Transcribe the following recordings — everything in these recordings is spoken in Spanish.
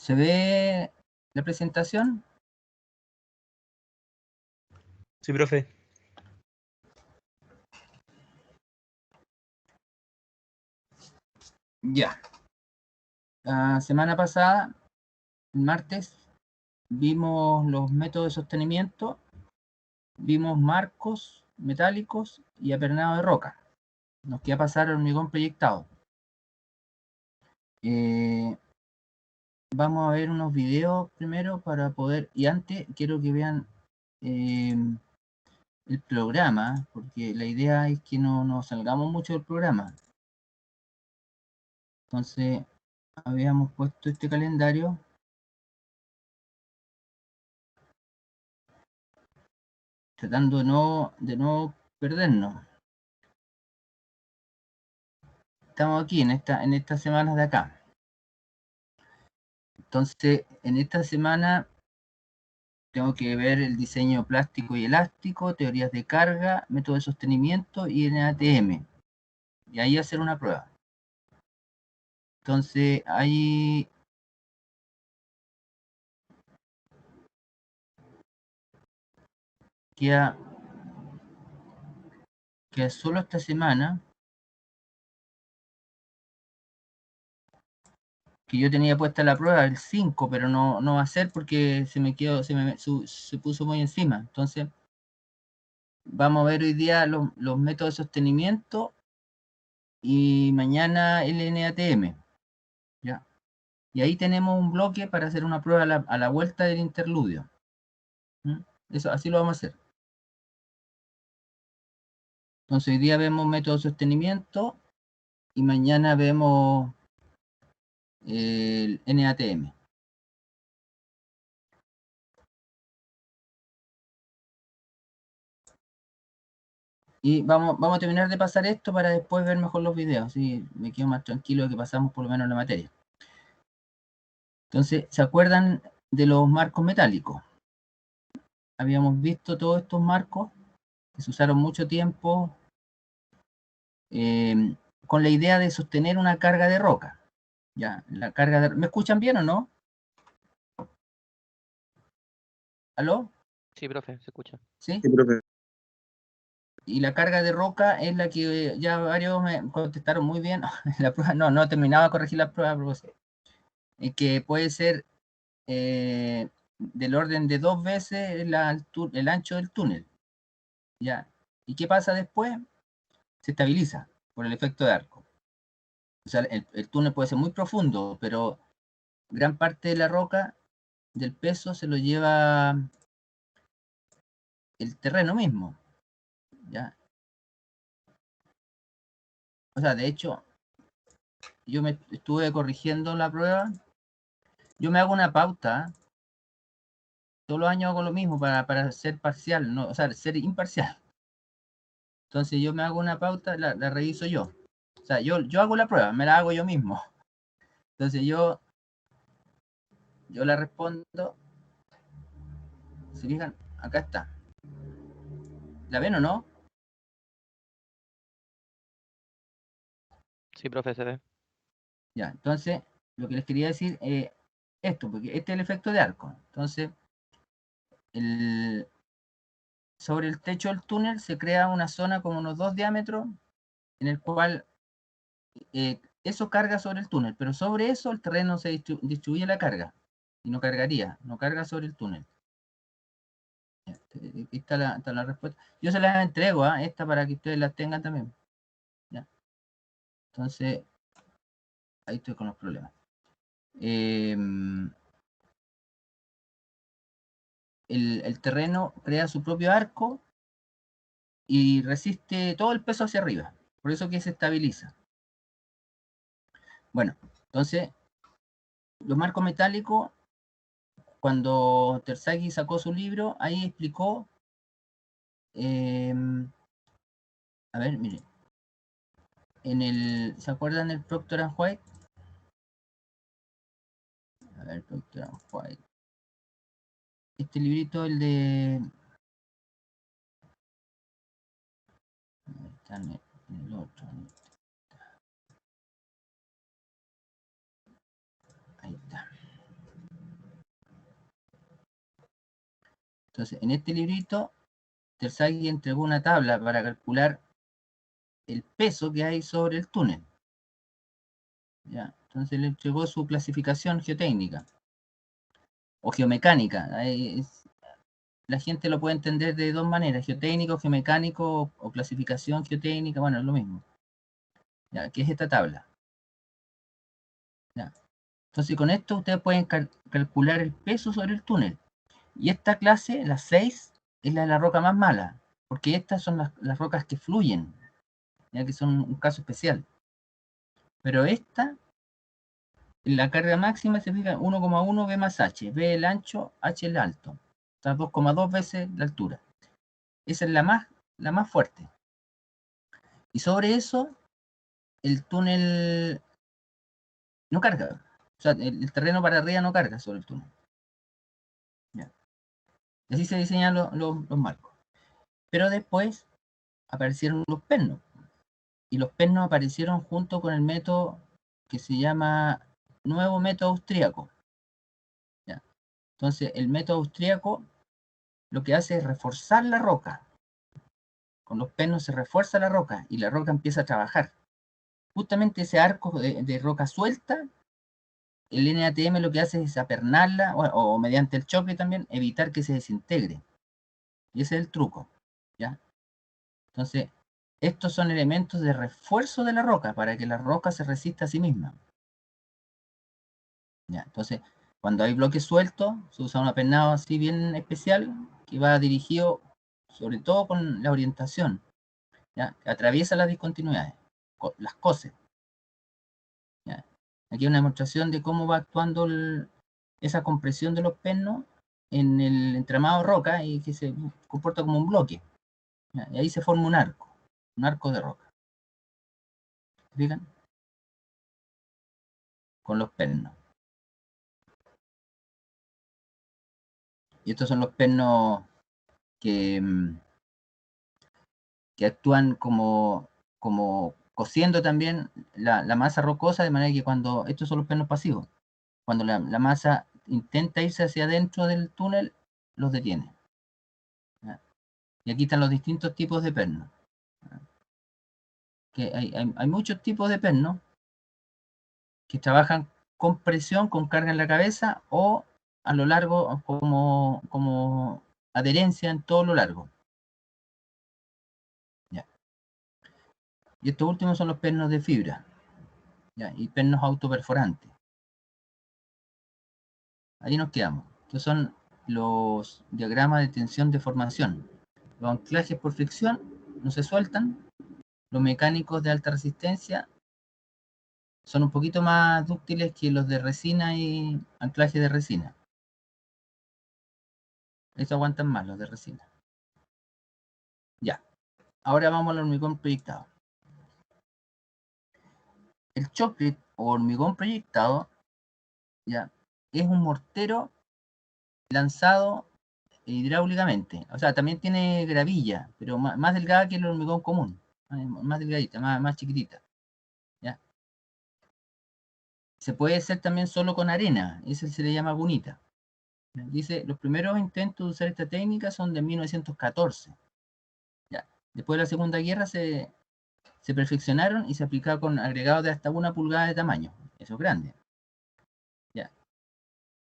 ¿Se ve la presentación? Sí, profe. Ya. La semana pasada, el martes, vimos los métodos de sostenimiento, vimos marcos metálicos y apernado de roca. Nos queda pasar el hormigón proyectado. Vamos a ver unos videos primero para poder, y antes quiero que vean el programa, porque la idea es que no nos salgamos mucho del programa. Entonces, habíamos puesto este calendario. Tratando de no perdernos. Estamos aquí en estas semanas de acá. Entonces, en esta semana tengo que ver el diseño plástico y elástico, teorías de carga, método de sostenimiento y NATM. Y ahí hacer una prueba. Entonces, ahí queda solo esta semana, que yo tenía puesta la prueba el 5, pero no va a ser porque se puso muy encima. Entonces, vamos a ver hoy día los métodos de sostenimiento y mañana el NATM. ¿Ya? Y ahí tenemos un bloque para hacer una prueba a la vuelta del interludio. Eso, así lo vamos a hacer. Entonces hoy día vemos método de sostenimiento y mañana vemos el NATM. Y vamos a terminar de pasar esto para después ver mejor los videos. Así me quedo más tranquilo de que pasamos por lo menos la materia. Entonces, ¿se acuerdan de los marcos metálicos? Habíamos visto todos estos marcos que se usaron mucho tiempo con la idea de sostener una carga de roca. Ya, ¿Me escuchan bien o no? ¿Aló? Sí, profe, se escucha. ¿Sí? Sí, profe. Y la carga de roca es la que ya varios me contestaron muy bien. La prueba, no terminaba de corregir la prueba, que puede ser del orden de 2 veces el ancho del túnel. ¿Ya? ¿Y qué pasa después? Se estabiliza por el efecto de arco. O sea, el túnel puede ser muy profundo, pero gran parte de la roca, del peso, se lo lleva el terreno mismo. ¿Ya? O sea, de hecho, yo me estuve corrigiendo la prueba. Yo me hago una pauta. Todos los años hago lo mismo para ser parcial, ¿no? O sea, ser imparcial. Entonces yo me hago una pauta, la reviso yo. O sea, yo hago la prueba, me la hago yo mismo. Entonces yo la respondo. ¿Se fijan? Acá está. ¿La ven o no? Sí, profe, se ve. Ya, entonces lo que les quería decir es esto, porque este es el efecto de arco. Entonces, sobre el techo del túnel se crea una zona como unos 2 diámetros en el cual eso carga sobre el túnel, pero sobre eso el terreno se distribuye la carga y no carga sobre el túnel. Aquí está la respuesta. Yo se las entrego, esta para que ustedes las tengan también. ¿Ya? Entonces, ahí estoy con los problemas. El terreno crea su propio arco y resiste todo el peso hacia arriba. Por eso que se estabiliza. Bueno, entonces, los marcos metálicos, cuando Terzaghi sacó su libro, ahí explicó, a ver, miren, ¿se acuerdan del Proctor and White? A ver, Proctor and White. Este librito, el de... Está en el otro. Ahí está. Entonces, en este librito, Terzaghi entregó una tabla para calcular el peso que hay sobre el túnel. ¿Ya? Entonces le entregó su clasificación geotécnica o geomecánica. La gente lo puede entender de dos maneras, geotécnico, geomecánico o clasificación geotécnica, bueno, es lo mismo. ¿Ya? ¿Qué es esta tabla? ¿Ya? Entonces con esto ustedes pueden calcular el peso sobre el túnel. Y esta clase, la 6, es la de la roca más mala, porque estas son las rocas que fluyen, ya que son un caso especial. Pero esta, la carga máxima se fija 1,1 B más H, B el ancho, H el alto. Está 2,2 veces la altura. Esa es la más fuerte. Y sobre eso, el túnel no carga. O sea, el terreno para arriba no carga sobre el túnel. ¿Ya? Y así se diseñan los marcos. Pero después aparecieron los pernos. Y los pernos aparecieron junto con el método que se llama nuevo método austríaco. ¿Ya? Entonces, el método austríaco lo que hace es reforzar la roca. Con los pernos se refuerza la roca y la roca empieza a trabajar. Justamente ese arco de roca suelta, el NATM lo que hace es apernarla o mediante el choque también evitar que se desintegre. Y ese es el truco. ¿Ya? Entonces, estos son elementos de refuerzo de la roca para que la roca se resista a sí misma. ¿Ya? Entonces, cuando hay bloques sueltos, se usa un apernado así bien especial que va dirigido sobre todo con la orientación, ¿ya? Que atraviesa las discontinuidades, las cose. ¿Ya? Aquí hay una demostración de cómo va actuando esa compresión de los pernos en el entramado de roca y que se comporta como un bloque. ¿Ya? Y ahí se forma un arco de roca. ¿Fijan? Con los pernos. Y estos son los pernos que actúan como cosiendo también la masa rocosa, de manera que cuando, estos son los pernos pasivos, cuando la masa intenta irse hacia adentro del túnel, los detiene. ¿Ya? Y aquí están los distintos tipos de pernos. Que hay muchos tipos de pernos que trabajan con presión, con carga en la cabeza o a lo largo como adherencia en todo lo largo. ¿Ya? Y estos últimos son los pernos de fibra, ¿ya? Y pernos autoperforantes. Ahí nos quedamos. Estos son los diagramas de tensión de formación. Los anclajes por fricción no se sueltan. Los mecánicos de alta resistencia son un poquito más dúctiles que los de resina y anclaje de resina. Estos aguantan más, los de resina. Ya. Ahora vamos al hormigón proyectado. El choclet o hormigón proyectado, ya, es un mortero lanzado hidráulicamente. O sea, también tiene gravilla, pero más delgada que el hormigón común. Más delgadita, más chiquitita. ¿Ya? Se puede hacer también solo con arena. Ese se le llama gunita. ¿Ya? Dice, los primeros intentos de usar esta técnica son de 1914. ¿Ya? Después de la Segunda Guerra se perfeccionaron y se aplicaba con agregados de hasta 1 pulgada de tamaño. Eso es grande. ¿Ya?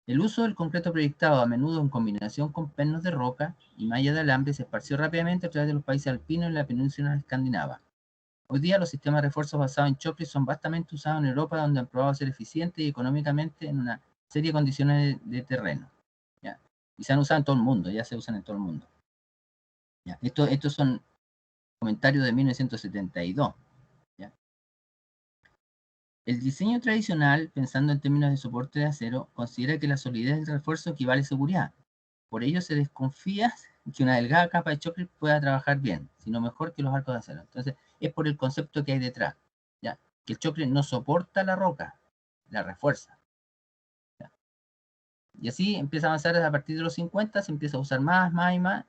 El uso del concreto proyectado, a menudo en combinación con pernos de roca y malla de alambre, se esparció rápidamente a través de los países alpinos y la península escandinava. Hoy día los sistemas de refuerzos basados en chocles son vastamente usados en Europa, donde han probado ser eficientes y económicamente en una serie de condiciones de terreno. ¿Ya? Y se han usado en todo el mundo, ya se usan en todo el mundo. ¿Ya? Estos son comentarios de 1972. ¿Ya? El diseño tradicional, pensando en términos de soporte de acero, considera que la solidez del refuerzo equivale a seguridad. Por ello se desconfía que una delgada capa de chocolate pueda trabajar bien, sino mejor que los arcos de acero. Entonces, es por el concepto que hay detrás, ¿ya? Que el chocolate no soporta la roca, la refuerza. ¿Ya? Y así empieza a avanzar a partir de los 50, se empieza a usar más y más.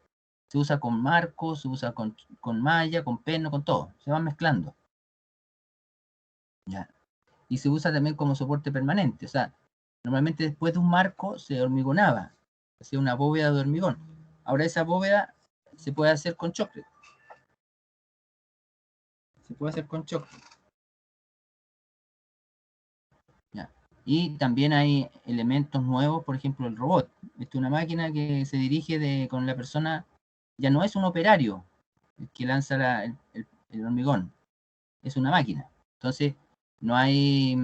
Se usa con marcos, se usa con malla, con perno, con todo. Se van mezclando. ¿Ya? Y se usa también como soporte permanente. O sea, normalmente después de un marco se hormigonaba, hacía una bóveda de hormigón. Ahora esa bóveda se puede hacer con chocolate. Se puede hacer con chocolate. Ya. Y también hay elementos nuevos, por ejemplo el robot. Esta es una máquina que se dirige con la persona, ya no es un operario el que lanza el hormigón, es una máquina. Entonces no hay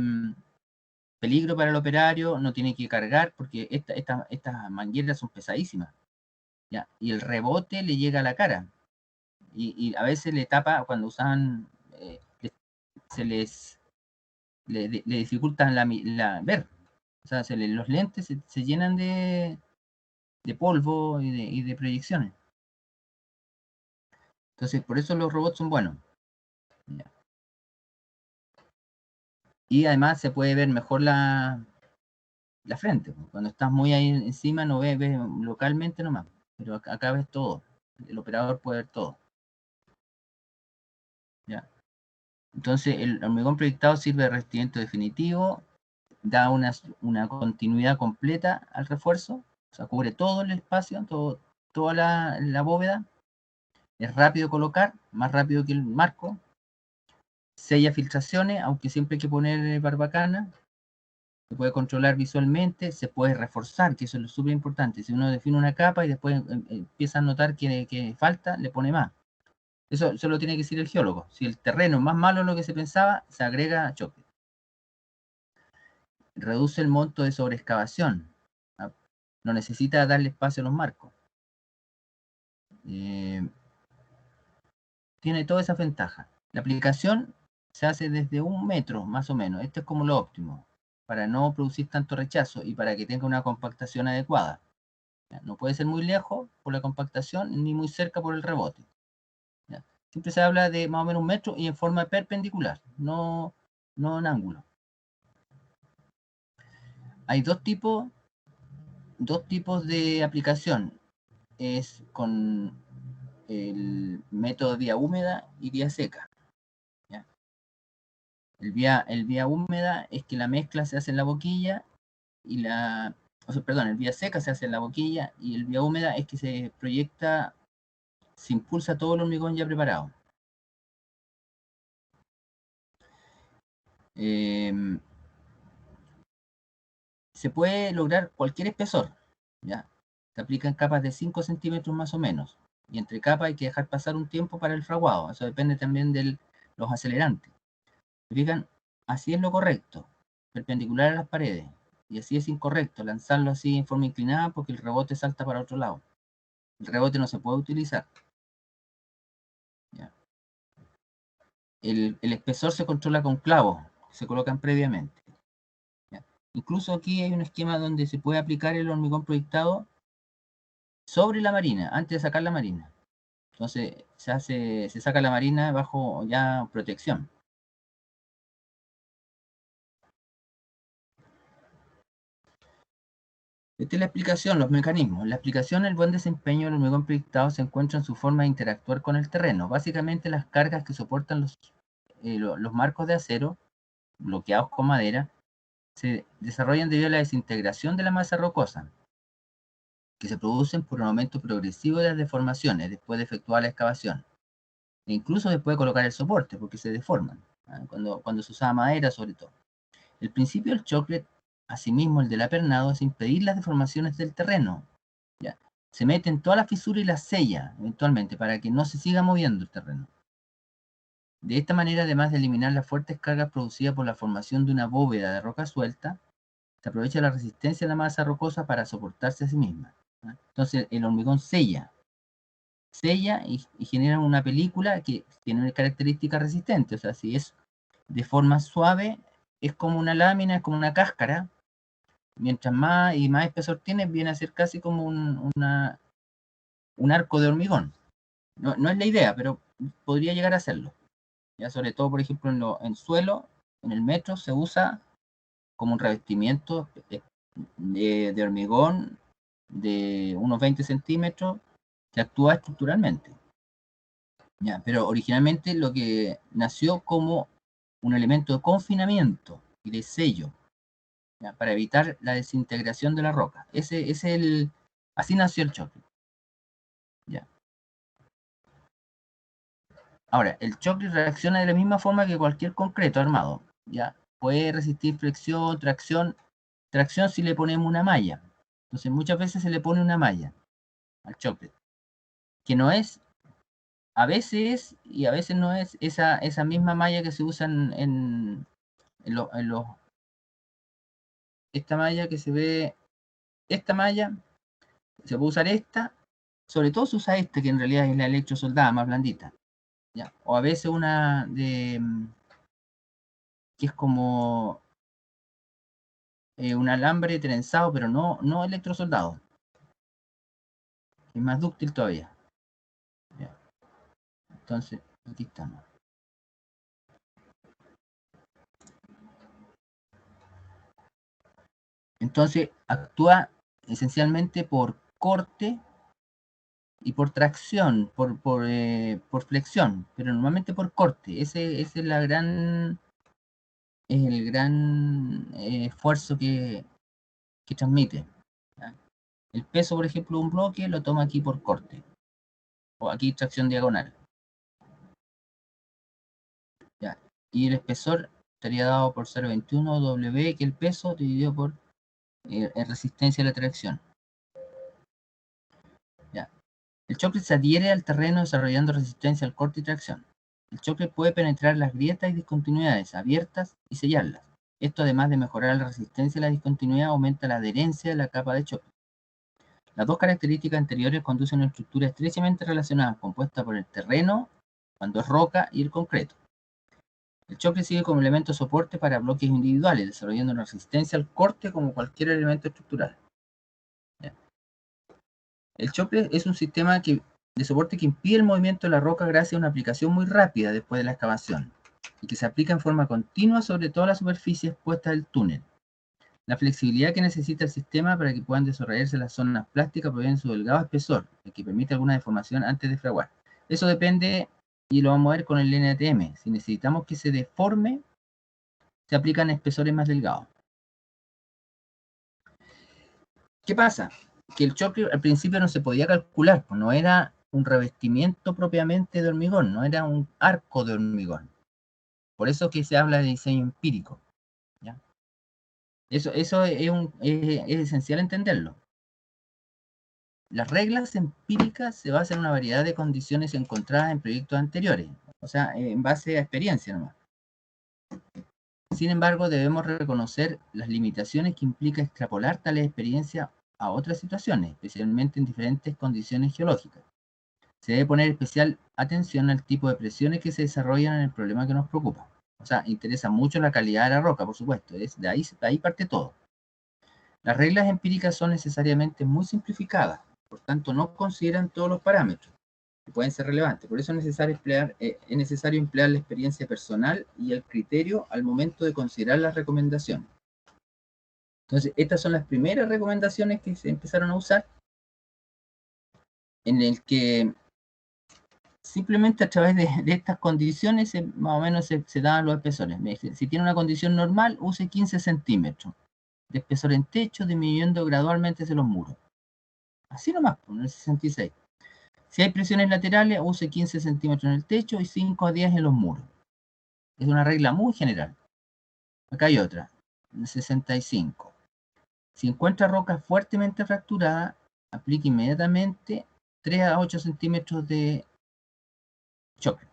peligro para el operario, no tiene que cargar, porque estas mangueras son pesadísimas. ¿Ya? Y el rebote le llega a la cara. Y a veces le tapa, cuando usan, se les le dificultan ver. O sea, los lentes se llenan de polvo y de proyecciones. Entonces, por eso los robots son buenos. ¿Ya? Y además se puede ver mejor la frente. Cuando estás muy ahí encima no ves localmente nomás, pero acá ves todo. El operador puede ver todo. ¿Ya? Entonces el hormigón proyectado sirve de revestimiento definitivo, da una continuidad completa al refuerzo, o sea, cubre todo el espacio, toda la bóveda, es rápido colocar, más rápido que el marco, sella filtraciones, aunque siempre hay que poner barbacana, se puede controlar visualmente, se puede reforzar, que eso es súper importante. Si uno define una capa y después empieza a notar que falta, le pone más. Eso lo tiene que decir el geólogo. Si el terreno es más malo de lo que se pensaba, se agrega choque. Reduce el monto de sobreexcavación. No necesita darle espacio a los marcos. Tiene todas esas ventajas. La aplicación se hace desde 1 metro, más o menos. Esto es como lo óptimo, para no producir tanto rechazo y para que tenga una compactación adecuada. No puede ser muy lejos por la compactación, ni muy cerca por el rebote. Siempre se habla de más o menos 1 metro y en forma perpendicular, no en ángulo. Hay dos tipos de aplicación. Es con el método vía húmeda y vía seca. ¿Ya? El vía húmeda es que la mezcla se hace en la boquilla y el vía seca se hace en la boquilla y el vía húmeda es que se proyecta, se impulsa todo el hormigón ya preparado. Se puede lograr cualquier espesor, ¿ya? Se aplican capas de 5 centímetros más o menos, y entre capas hay que dejar pasar un tiempo para el fraguado, eso depende también de los acelerantes. ¿Se fijan? Así es lo correcto, perpendicular a las paredes, y así es incorrecto, lanzarlo así en forma inclinada porque el rebote salta para otro lado. El rebote no se puede utilizar. ¿Ya? El espesor se controla con clavos, que se colocan previamente. ¿Ya? Incluso aquí hay un esquema donde se puede aplicar el hormigón proyectado sobre la marina, antes de sacar la marina. Entonces se saca la marina bajo ya protección. Esta es la explicación, los mecanismos. La explicación del buen desempeño del hormigón proyectado se encuentra en su forma de interactuar con el terreno. Básicamente las cargas que soportan los marcos de acero, bloqueados con madera, se desarrollan debido a la desintegración de la masa rocosa, que se producen por un aumento progresivo de las deformaciones después de efectuar la excavación. E incluso después de colocar el soporte, porque se deforman, cuando se usaba madera sobre todo. El principio del chocolate, asimismo el del apernado, es impedir las deformaciones del terreno. ¿Ya? Se mete en todas las fisuras y las sella eventualmente para que no se siga moviendo el terreno. De esta manera, además de eliminar las fuertes cargas producidas por la formación de una bóveda de roca suelta, se aprovecha la resistencia de la masa rocosa para soportarse a sí misma. Entonces el hormigón sella y genera una película que tiene una característica resistente. O sea, si es de forma suave, es como una lámina, es como una cáscara. Mientras más y más espesor tiene, viene a ser casi como un arco de hormigón. No es la idea, pero podría llegar a serlo. Ya sobre todo, por ejemplo, en suelo, en el metro, se usa como un revestimiento de hormigón de unos 20 centímetros que actúa estructuralmente. Ya, pero originalmente lo que nació como un elemento de confinamiento y de sello, ¿ya? Para evitar la desintegración de la roca. Así nació el choque. Ya. Ahora, el choclo reacciona de la misma forma que cualquier concreto armado. Ya. Puede resistir flexión, tracción. Tracción si le ponemos una malla. Entonces muchas veces se le pone una malla al choclo, que no es, a veces y a veces no es esa misma malla que se usa en los, esta malla que se ve, esta malla, se puede usar esta, sobre todo se usa esta que en realidad es la electrosoldada más blandita, ¿ya? O a veces una de, que es como un alambre trenzado, pero no electrosoldado, es más dúctil todavía, ¿ya? Entonces, aquí estamos. Entonces, actúa esencialmente por corte y por tracción, por flexión, pero normalmente por corte. Ese es el gran esfuerzo que transmite. ¿Ya? El peso, por ejemplo, de un bloque lo toma aquí por corte, o aquí tracción diagonal. ¿Ya? Y el espesor estaría dado por 0,21 W, que el peso dividido por resistencia a la tracción. ¿Ya? El choclet se adhiere al terreno desarrollando resistencia al corte y tracción. El choclet puede penetrar las grietas y discontinuidades abiertas y sellarlas. Esto, además de mejorar la resistencia a la discontinuidad, aumenta la adherencia de la capa de choclet. Las dos características anteriores conducen a una estructura estrechamente relacionada, compuesta por el terreno, cuando es roca, y el concreto. El choclet sirve como elemento de soporte para bloques individuales, desarrollando una resistencia al corte como cualquier elemento estructural. El choclet es un sistema de soporte que impide el movimiento de la roca gracias a una aplicación muy rápida después de la excavación, y que se aplica en forma continua sobre toda la superficie expuesta del túnel. La flexibilidad que necesita el sistema para que puedan desarrollarse las zonas plásticas proviene de su delgado espesor, el que permite alguna deformación antes de fraguar. Eso depende, y lo vamos a ver con el NTM. Si necesitamos que se deforme, se aplican espesores más delgados. ¿Qué pasa? Que el choque al principio no se podía calcular, pues no era un revestimiento propiamente de hormigón, no era un arco de hormigón. Por eso que se habla de diseño empírico. ¿Ya? Eso es esencial entenderlo. Las reglas empíricas se basan en una variedad de condiciones encontradas en proyectos anteriores, o sea, en base a experiencia nomás. Sin embargo, debemos reconocer las limitaciones que implica extrapolar tales experiencias a otras situaciones, especialmente en diferentes condiciones geológicas. Se debe poner especial atención al tipo de presiones que se desarrollan en el problema que nos preocupa. O sea, interesa mucho la calidad de la roca, por supuesto, de ahí parte todo. Las reglas empíricas son necesariamente muy simplificadas, por tanto no consideran todos los parámetros que pueden ser relevantes. Por eso es necesario emplear la experiencia personal y el criterio al momento de considerar las recomendaciones. Entonces, estas son las primeras recomendaciones que se empezaron a usar, en el que simplemente a través de estas condiciones más o menos se daban los espesores. Si tiene una condición normal, use 15 centímetros de espesor en techo, disminuyendo gradualmente hacia los muros. Así nomás, en el 66. Si hay presiones laterales, use 15 centímetros en el techo y 5 a 10 en los muros. Es una regla muy general. Acá hay otra, en el 65. Si encuentra roca fuertemente fracturada, aplique inmediatamente 3 a 8 centímetros de choque.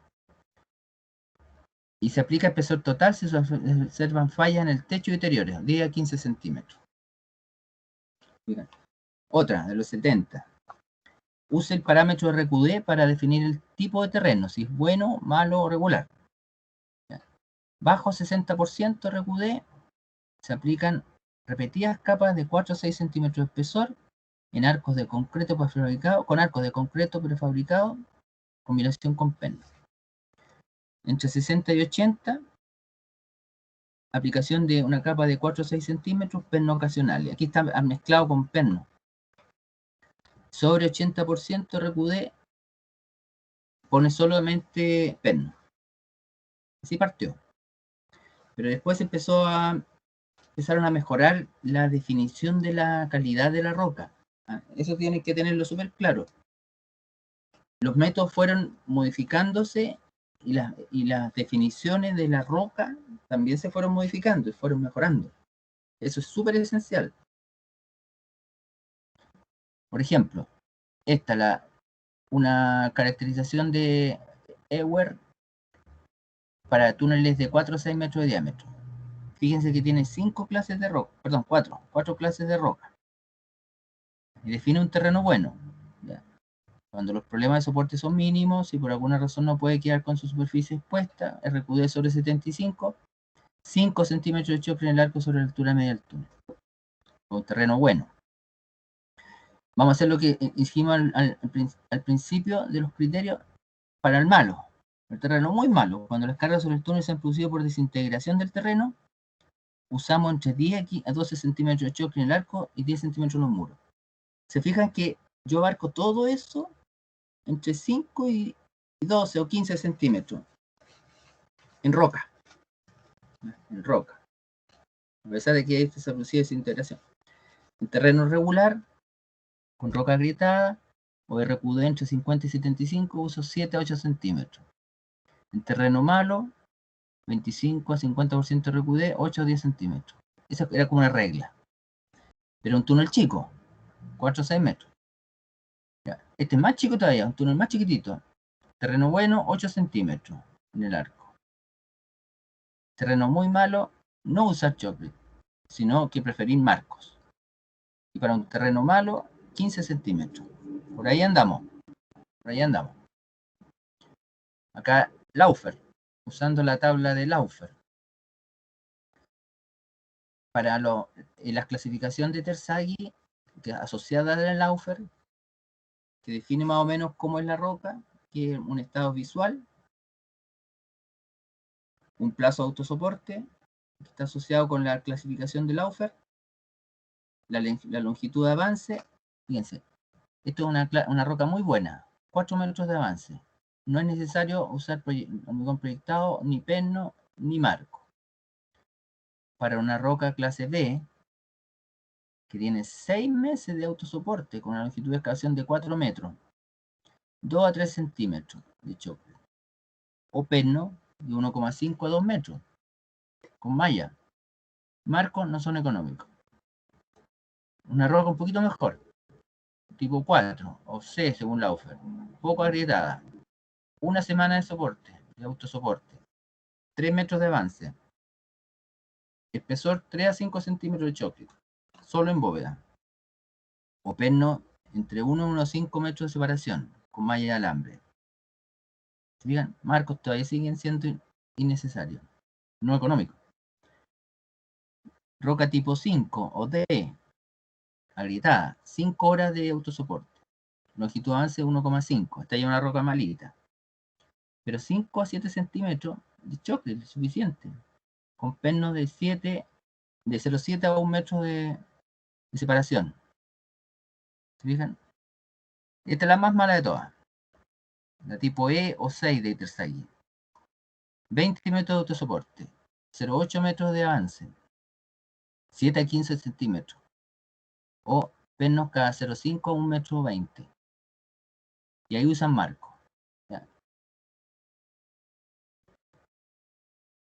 Y se aplica espesor total si se observan fallas en el techo y deterioros, 10 a 15 centímetros. Otra, de los 70. Use el parámetro RQD para definir el tipo de terreno, si es bueno, malo o regular. Bajo 60% RQD se aplican repetidas capas de 4 a 6 centímetros de espesor en arcos de concreto prefabricado, con arcos de concreto prefabricado, combinación con perno. Entre 60 y 80, aplicación de una capa de 4 a 6 centímetros, perno ocasional. Aquí está mezclado con perno. Sobre 80% RQD, pone solamente perno. Así partió. Pero después empezaron a mejorar la definición de la calidad de la roca. Eso tienen que tenerlo súper claro. los métodos fueron modificándose y las definiciones de la roca también se fueron modificando y fueron mejorando. Eso es súper esencial. Por ejemplo, una caracterización de Ewert para túneles de 4 o 6 metros de diámetro. Fíjense que tiene 5 clases de roca, perdón, 4 clases de roca. Y define un terreno bueno. ¿Ya? Cuando los problemas de soporte son mínimos, si por alguna razón no puede quedar con su superficie expuesta, RQD sobre 75, 5 centímetros de choque en el arco sobre la altura media del túnel. Un terreno bueno. Vamos a hacer lo que dijimos al principio de los criterios para el malo. El terreno muy malo. Cuando las cargas sobre el túnel se han producido por desintegración del terreno, usamos entre 10 a 12 centímetros de choque en el arco y 10 centímetros en los muros. Se fijan que yo abarco todo eso entre 5 y 12 o 15 centímetros en roca. En roca. A pesar de que se produce desintegración. En terreno regular, con roca agrietada, o RQD entre 50 y 75, uso 7 a 8 centímetros. En terreno malo, 25 a 50% RQD, 8 a 10 centímetros. Esa era como una regla. Pero un túnel chico, 4 a 6 metros. Ya. Este es más chico todavía, un túnel más chiquitito. Terreno bueno, 8 centímetros en el arco. Terreno muy malo, no usar chocolate, sino que preferir marcos. Y para un terreno malo, 15 centímetros. Por ahí andamos. Por ahí andamos. Acá, Laufer, usando la tabla de Laufer. Para la clasificación de Terzaghi, que asociada a la Laufer, que define más o menos cómo es la roca, que es un estado visual, un plazo de autosoporte, que está asociado con la clasificación de Laufer, la longitud de avance. Fíjense, esto es una roca muy buena, 4 metros de avance. No es necesario usar hormigón proyectado, ni perno, ni marco. Para una roca clase B, que tiene 6 meses de autosoporte, con una longitud de excavación de 4 metros, 2 a 3 centímetros de choque, o perno de 1,5 a 2 metros, con malla. Marcos no son económicos. Una roca un poquito mejor, tipo 4 o C según Laufer, poco agrietada, una semana de soporte, de autosoporte, 3 metros de avance, espesor 3 a 5 centímetros de choque, solo en bóveda, o perno entre 1 y 1,5 metros de separación, con malla de alambre. Digan, marcos todavía siguen siendo innecesarios, no económicos. Roca tipo 5 o D, agrietada, 5 horas de autosoporte, longitud de avance 1,5, esta ya es una roca malita. Pero 5 a 7 centímetros de choque es suficiente, con pernos de 0,7 a 1 metro de separación. ¿Se fijan? Esta es la más mala de todas, la tipo E o 6 de Terzaghi. 20 metros de autosoporte, 0,8 metros de avance, 7 a 15 centímetros, o pernos cada 0,5 a 1 metro 20. Y ahí usan marco.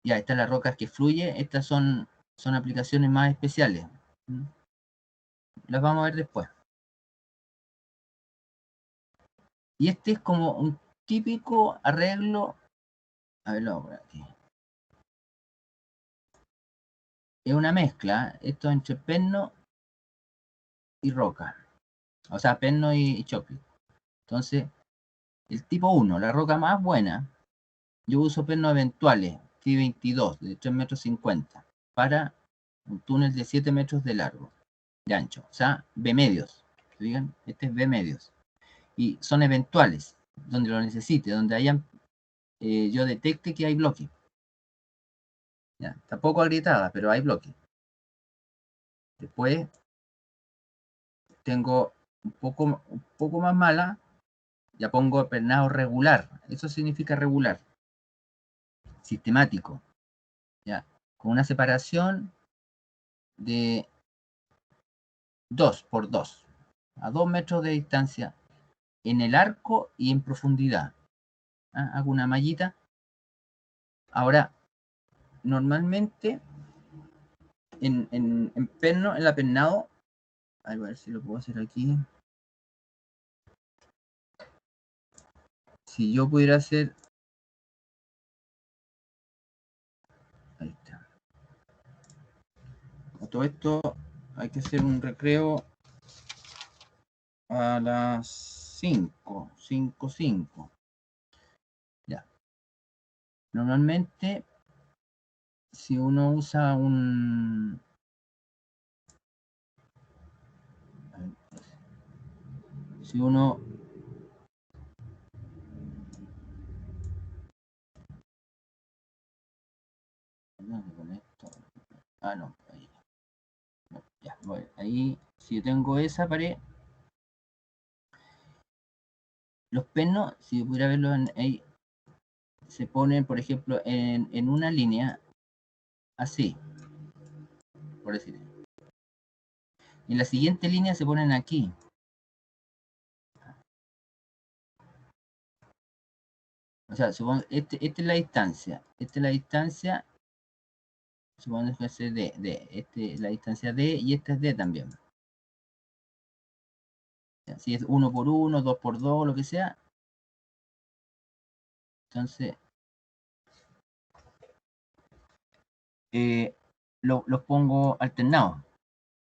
Ya, estas las rocas que fluye, estas son aplicaciones más especiales. Las vamos a ver después. Y este es como un típico arreglo. A verlo por aquí. Es una mezcla, esto entre perno y roca. O sea, perno y chocolate. Entonces, el tipo 1, la roca más buena, yo uso pernos eventuales, FI 22, de 3,50 metros, para un túnel de 7 metros de largo, de ancho. O sea, B medios. ¿Digan? Este es B medios. Y son eventuales, donde lo necesite, donde hayan, yo detecte que hay bloque. Ya, tampoco agrietada, pero hay bloque. Después tengo un poco más mala, ya pongo pernado regular. Eso significa regular, sistemático, ya, con una separación de 2 por 2, a 2 metros de distancia en el arco y en profundidad. ¿Ah? Hago una mallita. Ahora, normalmente en perno, en el apernado, a ver si lo puedo hacer aquí. Si yo pudiera hacer... Ahí está. A todo esto hay que hacer un recreo a las 5. Ya. Normalmente, si uno usa un... Si uno... Con esto. Ah, no, ahí. No, ya, bueno, ahí, si yo tengo esa pared, los pernos, si yo pudiera verlo ahí, se ponen, por ejemplo, en una línea, así, por decir. En la siguiente línea se ponen aquí. O sea, supongo, esta es la distancia. Esta es la distancia. Supongo que es D. Este es la distancia D y esta es D también. Si es 1 por 1, 2 por 2, lo que sea. Entonces, los pongo alternados.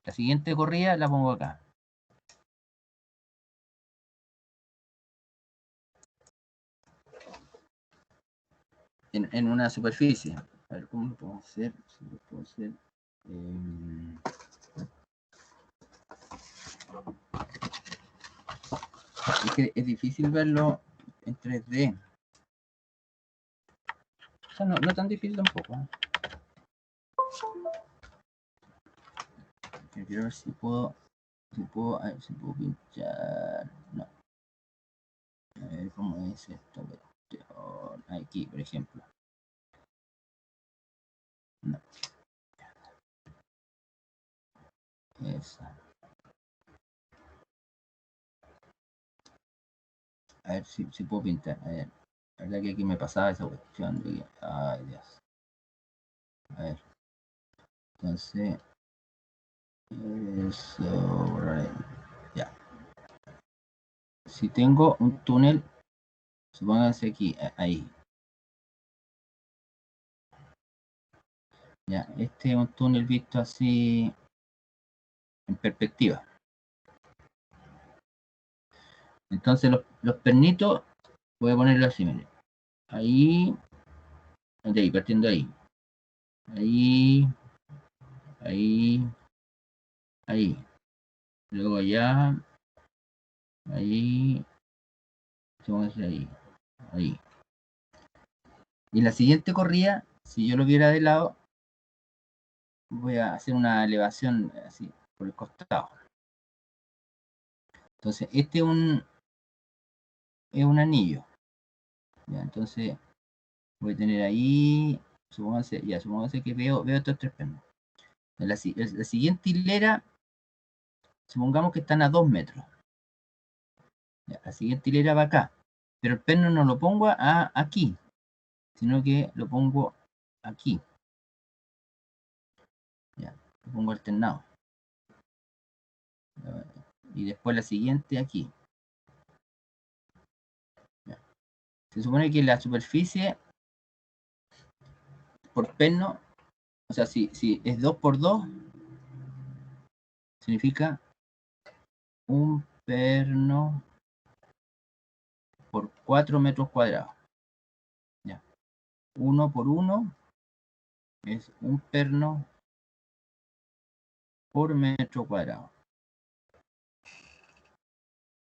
La siguiente corrida la pongo acá. En una superficie. A ver, ¿cómo lo puedo hacer? Si lo puedo hacer. Es que es difícil verlo en 3D. O sea, no tan difícil tampoco. Quiero ver si puedo. A ver si puedo pinchar. No. A ver cómo es esto. Aquí, por ejemplo. No. Esa. A ver si puedo pintar. A ver. La verdad que aquí me pasaba esa cuestión de... Ay, Dios. A ver. Entonces... Eso... Ya. Si tengo un túnel, supónganse aquí, ahí. Ya, este es un túnel visto así en perspectiva. Entonces los pernitos voy a ponerlo así, miren. Ahí, de ahí, partiendo ahí. Ahí, ahí, ahí. Luego allá, ahí, supónganse ahí, ahí. Y en la siguiente corrida, si yo lo viera de lado, voy a hacer una elevación así, por el costado. Entonces, este es un anillo. Ya, entonces, voy a tener ahí, supónganse que veo estos tres pernos. La siguiente hilera, supongamos que están a 2 metros. Ya, la siguiente hilera va acá. Pero el perno no lo pongo aquí, sino que lo pongo aquí. Ya, lo pongo alternado. Y después la siguiente aquí. Ya. Se supone que la superficie por perno, o sea, si es 2 por 2, significa un perno por 4 metros cuadrados. Ya. 1 por 1 es un perno por metro cuadrado.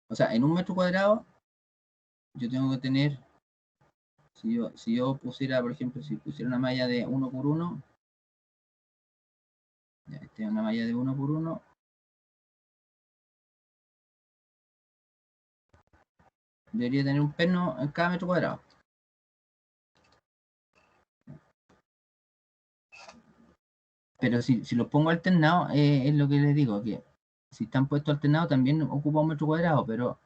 O sea, en un metro cuadrado yo tengo que tener, si yo pusiera, por ejemplo, si pusiera una malla de 1 por 1, ya, esta es una malla de 1 por 1, debería tener un perno en cada metro cuadrado. Pero si los pongo alternados, es lo que les digo, que si están puestos alternados también ocupa un metro cuadrado, pero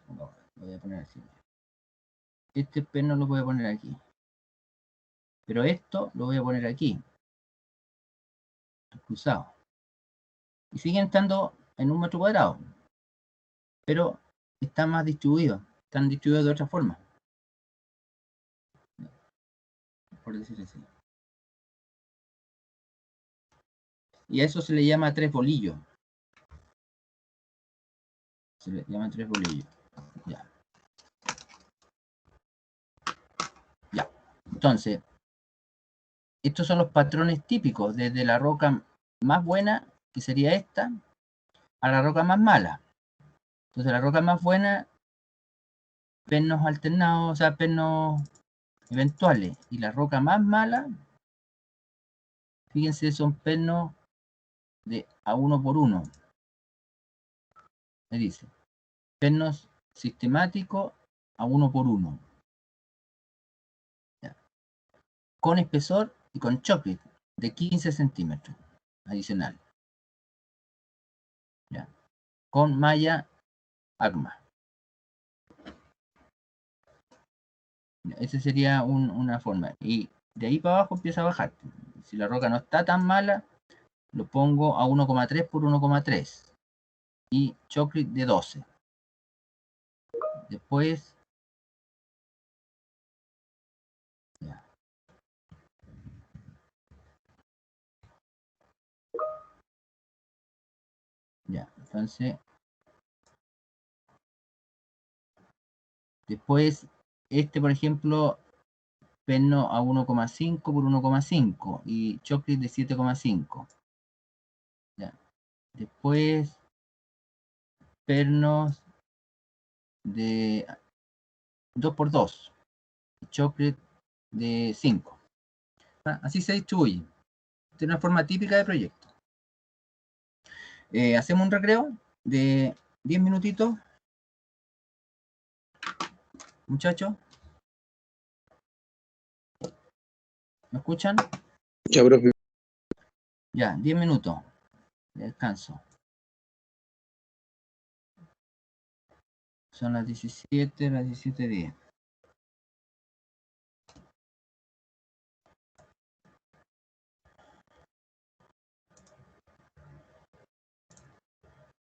Lo voy a poner así. Este perno lo voy a poner aquí. Pero esto lo voy a poner aquí. Cruzado. Y siguen estando en 1 metro cuadrado. Pero están más distribuidos. Están distribuidos de otra forma. Por decir así. Y a eso se le llama 3 bolillos. Se le llama 3 bolillos. Ya. Ya. Entonces, estos son los patrones típicos, desde la roca más buena, que sería esta, a la roca más mala. Entonces, la roca más buena, pernos alternados, o sea, pernos eventuales. Y la roca más mala, fíjense, son pernos de a 1 por 1. Me dice, pernos sistemáticos a 1 por 1. Ya. Con espesor y con chocolate de 15 centímetros adicional. Ya. Con malla ACMA. Esa sería una forma. Y de ahí para abajo empieza a bajar. Si la roca no está tan mala, lo pongo a 1,3 por 1,3. Y chocolate de 12. Después... Ya. Ya, entonces... Después, este por ejemplo, perno a 1,5 por 1,5 y chocolate de 7,5. Ya. Después, pernos de 2 por 2, chocolate de 5. Así se distribuye. De una forma típica de proyecto. Hacemos un recreo de 10 minutitos. Muchachos, ¿me escuchan? Ya, profe. Ya, 10 minutos de descanso. Son las 17:10.